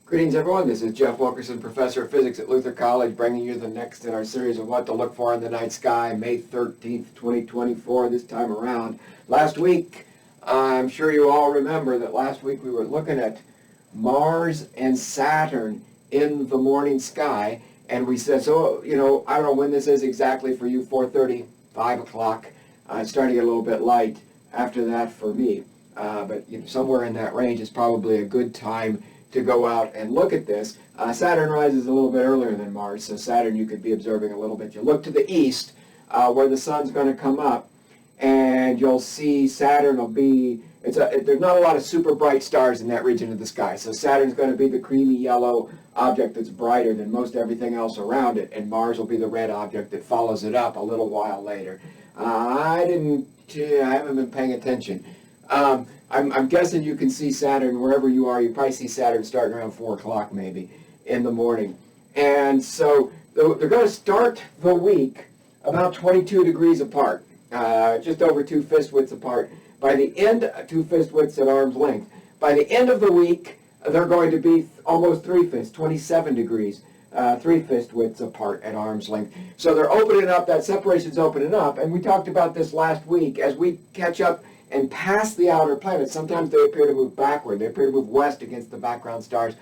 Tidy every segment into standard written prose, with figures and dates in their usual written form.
Greetings, everyone. This is Jeff Wilkerson, Professor of Physics at Luther College, bringing you the next in our series of What to Look For in the Night Sky, May 13th, 2024, this time around. Last week, I'm sure you all remember that last week we were looking at Mars and Saturn in the morning sky, and we said, so, I don't know when this is exactly for you, 4:30, 5 o'clock. It's starting to get a little bit light after that for me, but somewhere in that range is probably a good time to go out and look at this. Saturn rises a little bit earlier than Mars, so Saturn you could be observing a little bit. You look to the east where the sun's going to come up, and you'll see Saturn will be, there's not a lot of super bright stars in that region of the sky, so Saturn's going to be the creamy yellow object that's brighter than most everything else around it, and Mars will be the red object that follows it up a little while later. I haven't been paying attention. I'm guessing you can see Saturn wherever you are. You probably see Saturn starting around 4 o'clock maybe in the morning. And so they're going to start the week about 22 degrees apart, just over 2 fist widths apart. By the end, 2 fist widths at arm's length. By the end of the week, they're going to be almost 3 fists, 27 degrees, 3 fist widths apart at arm's length. So they're opening up, that separation's opening up. And we talked about this last week. As we catch up and past the outer planets, sometimes they appear to move backward. They appear to move west against the background stars.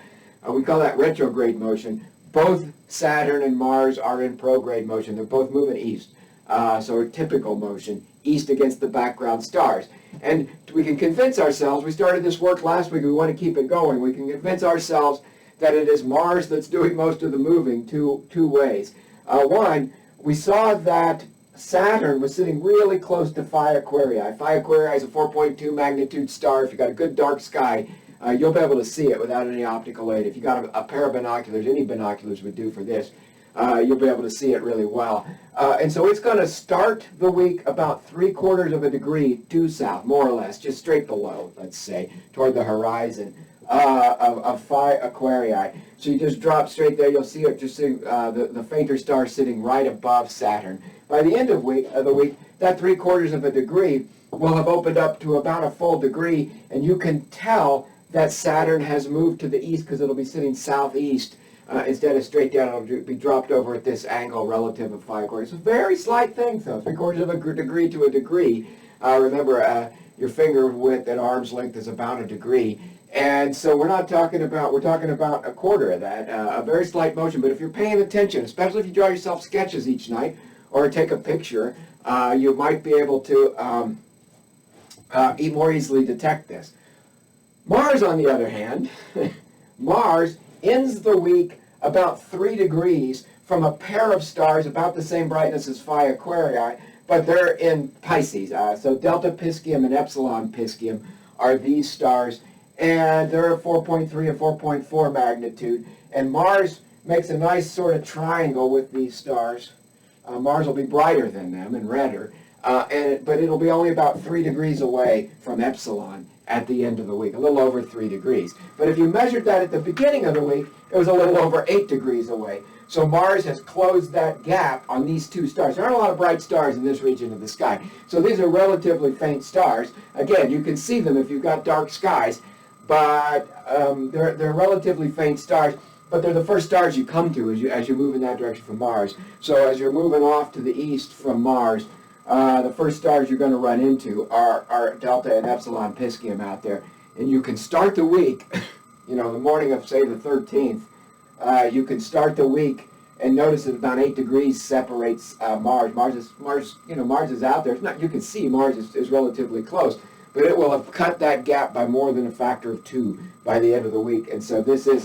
We call that retrograde motion. Both Saturn and Mars are in prograde motion. They're both moving east. So a typical motion, east against the background stars. And we can convince ourselves, we started this work last week, we want to keep it going. We can convince ourselves that it is Mars that's doing most of the moving two ways. One, we saw that Saturn was sitting really close to Phi Aquarii. Phi Aquarii is a 4.2 magnitude star. If you've got a good dark sky, you'll be able to see it without any optical aid. If you've got a pair of binoculars, any binoculars would do for this, you'll be able to see it really well. And so it's going to start the week about 3/4 of a degree due south, more or less, just straight below, let's say, toward the horizon of Phi Aquarii. So you just drop straight there, you'll see it, just see the fainter star sitting right above Saturn. By the end of the week, that 3/4 of a degree will have opened up to about a full degree, and you can tell that Saturn has moved to the east because it'll be sitting southeast instead of straight down. It'll be dropped over at this angle relative of Phi Aquarii. It's a very slight thing, though, 3/4 of a degree to a degree. Remember, your finger width at arm's length is about a degree. And so we're talking about a quarter of that, a very slight motion. But if you're paying attention, especially if you draw yourself sketches each night or take a picture, you might be able to more easily detect this. Mars, on the other hand, Mars ends the week about 3 degrees from a pair of stars about the same brightness as Phi Aquarii, but they're in Pisces. So Delta Piscium and Epsilon Piscium are these stars, and they're a 4.3 and 4.4 magnitude. And Mars makes a nice sort of triangle with these stars. Mars will be brighter than them and redder, but it'll be only about 3 degrees away from Epsilon at the end of the week, a little over 3 degrees. But if you measured that at the beginning of the week, it was a little over 8 degrees away. So Mars has closed that gap on these two stars. There aren't a lot of bright stars in this region of the sky. So these are relatively faint stars. Again, you can see them if you've got dark skies, but they're relatively faint stars. But they're the first stars you come to as you move in that direction from Mars. So as you're moving off to the east from Mars, the first stars you're going to run into are Delta and Epsilon Piscium out there. And you can start the week, the morning of, say, the 13th, you can start the week and notice that about 8 degrees separates Mars. Mars is out there. It's not, you can see Mars is relatively close, but it will have cut that gap by more than a factor of 2 by the end of the week. And so this is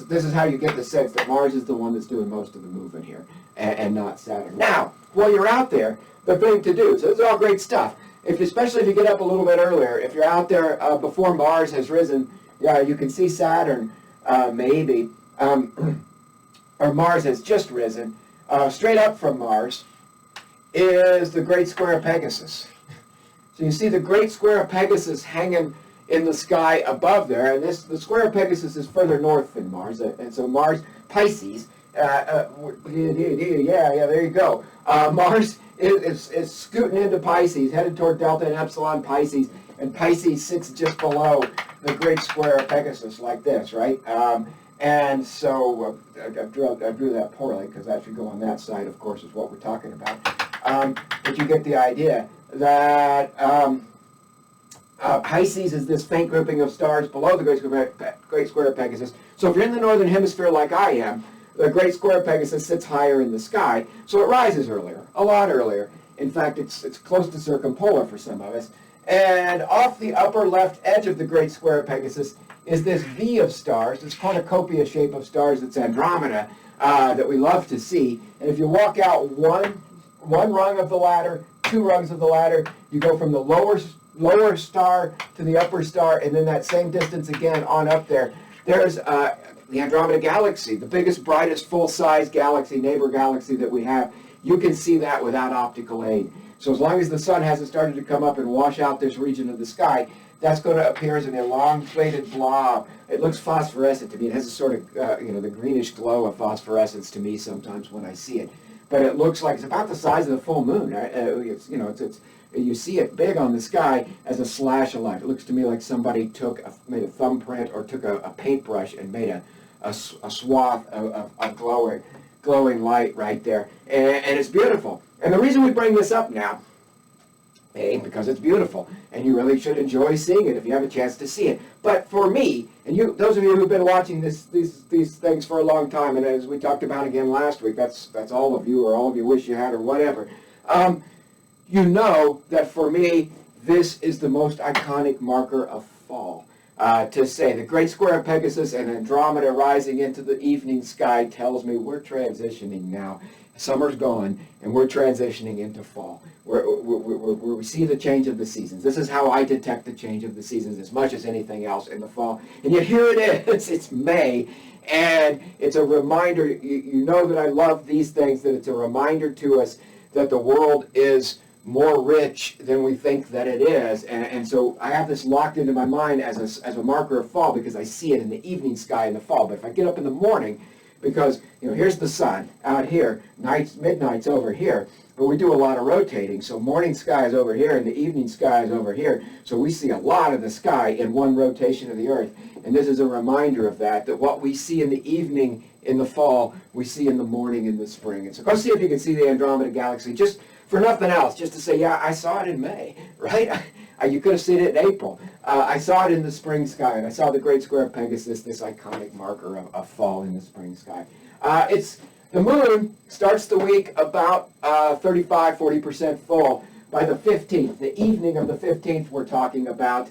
this is how you get the sense that Mars is the one that's doing most of the movement here, and not Saturn. Now, while you're out there, the thing to do, so this is all great stuff. Especially if you get up a little bit earlier, if you're out there before Mars has risen, you can see Saturn maybe, or Mars has just risen. Straight up from Mars is the Great Square of Pegasus. So you see the Great Square of Pegasus hanging in the sky above there, and the Square of Pegasus is further north than Mars, and so Mars, Pisces, there you go. Mars is scooting into Pisces, headed toward Delta and Epsilon Pisces, And Pisces sits just below the great square of Pegasus, like this, right? And so I drew that poorly, because that should go on that side, of course, is what we're talking about. But you get the idea that Pisces is this faint grouping of stars below the great square of Pegasus. So if you're in the northern hemisphere like I am, the great square of Pegasus sits higher in the sky, so it rises earlier, a lot earlier. In fact, it's close to circumpolar for some of us. And off the upper left edge of the great square of Pegasus is this V of stars, this cornucopia shape of stars that's Andromeda, that we love to see. And if you walk out one rung of the ladder, 2 rungs of the ladder, you go from the lower star to the upper star, and then that same distance again on up there. There's the Andromeda Galaxy, the biggest, brightest, full-size galaxy, neighbor galaxy that we have. You can see that without optical aid. So as long as the sun hasn't started to come up and wash out this region of the sky, that's going to appear as an elongated blob. It looks phosphorescent to me. It has a sort of, the greenish glow of phosphorescence to me sometimes when I see it. But it looks like it's about the size of the full moon. You see it big on the sky as a slash of light. It looks to me like somebody made a thumbprint or took a paintbrush and made a swath of glowing light right there. And it's beautiful. And the reason we bring this up now, because it's beautiful, and you really should enjoy seeing it if you have a chance to see it. But for me, and those of you who've been watching these things for a long time, and as we talked about again last week, that's all of you, or all of you wish you had, or whatever. You know that for me, this is the most iconic marker of fall. To say the great square of Pegasus and Andromeda rising into the evening sky tells me we're transitioning now. Summer's gone, and we're transitioning into fall, where we see the change of the seasons. This is how I detect the change of the seasons as much as anything else in the fall. And yet here it is. It's May, and it's a reminder. You know that I love these things, that it's a reminder to us that the world is more rich than we think that it is. And so I have this locked into my mind as a marker of fall, because I see it in the evening sky in the fall. But if I get up in the morning, because here's the sun out here, midnight's over here, but we do a lot of rotating, so morning sky is over here and the evening sky is over here, so we see a lot of the sky in one rotation of the earth. And this is a reminder of that what we see in the evening in the fall, we see in the morning in the spring. And so go see if you can see the Andromeda Galaxy, just for nothing else, just to say, yeah, I saw it in May, right? You could have seen it in April. I saw it in the spring sky, and I saw the great square of Pegasus, this iconic marker of fall in the spring sky. The moon starts the week about 35-40% full. By the 15th, the evening of the 15th, we're talking about,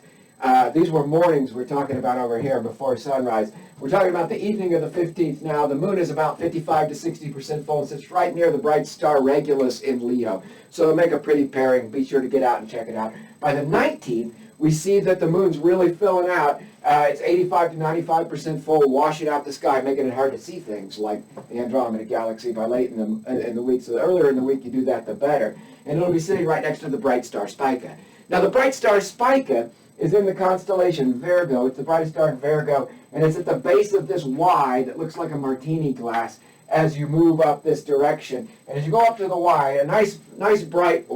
these were mornings we're talking about over here before sunrise. We're talking about the evening of the 15th now. The moon is about 55 to 60% full and sits right near the bright star Regulus in Leo. So it'll make a pretty pairing. Be sure to get out and check it out. By the 19th, we see that the moon's really filling out. It's 85 to 95% full, washing out the sky, making it hard to see things like the Andromeda Galaxy by late in the week. So the earlier in the week you do that, the better. And it'll be sitting right next to the bright star Spica. Now the bright star Spica is in the constellation Virgo. It's the brightest star in Virgo, and it's at the base of this Y that looks like a martini glass as you move up this direction. And as you go up to the Y, a nice bright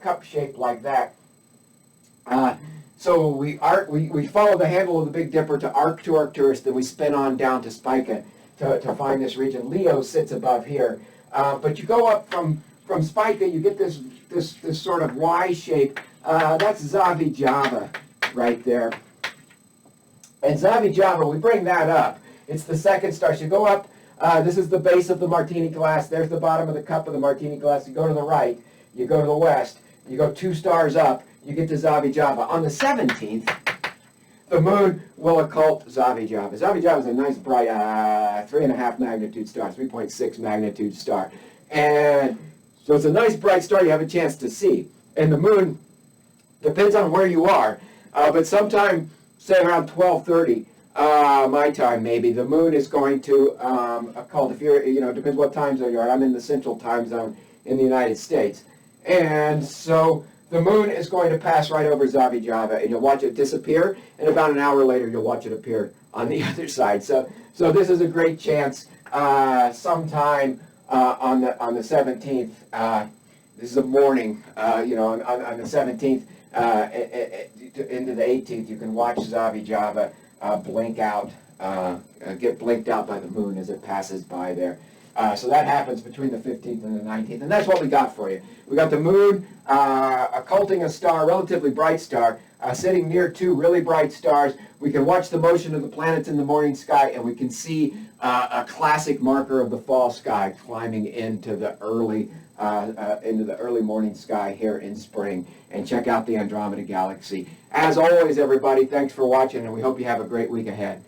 cup shape like that. So we follow the handle of the Big Dipper to Arcturus, then we spin on down to Spica to find this region. Leo sits above here. But you go up from Spica, you get this sort of Y shape. That's Zavijava right there. And Zavijava, we bring that up. It's the second star. So you go up, this is the base of the martini glass. There's the bottom of the cup of the martini glass. You go to the right, you go to the west, you go 2 stars up, you get to Zavijava. On the 17th, the moon will occult Zavijava. Zavijava is a nice bright 3.5 magnitude star, 3.6 magnitude star. And so it's a nice bright star you have a chance to see. And the moon depends on where you are, but sometime, say around 12:30, my time maybe, the moon is going to occult. If you're, depends what time zone you're on. I'm in the central time zone in the United States. And so the moon is going to pass right over Zavijava, and you'll watch it disappear, and about an hour later you'll watch it appear on the other side. So this is a great chance sometime on the 17th. This is a morning, on the 17th, into the 18th, you can watch Zavijava blink out, get blinked out by the moon as it passes by there. So that happens between the 15th and the 19th, and that's what we got for you. We got the moon occulting a star, a relatively bright star, sitting near two really bright stars. We can watch the motion of the planets in the morning sky, and we can see a classic marker of the fall sky climbing into the early morning sky here in spring. And check out the Andromeda Galaxy. As always, everybody, thanks for watching, and we hope you have a great week ahead.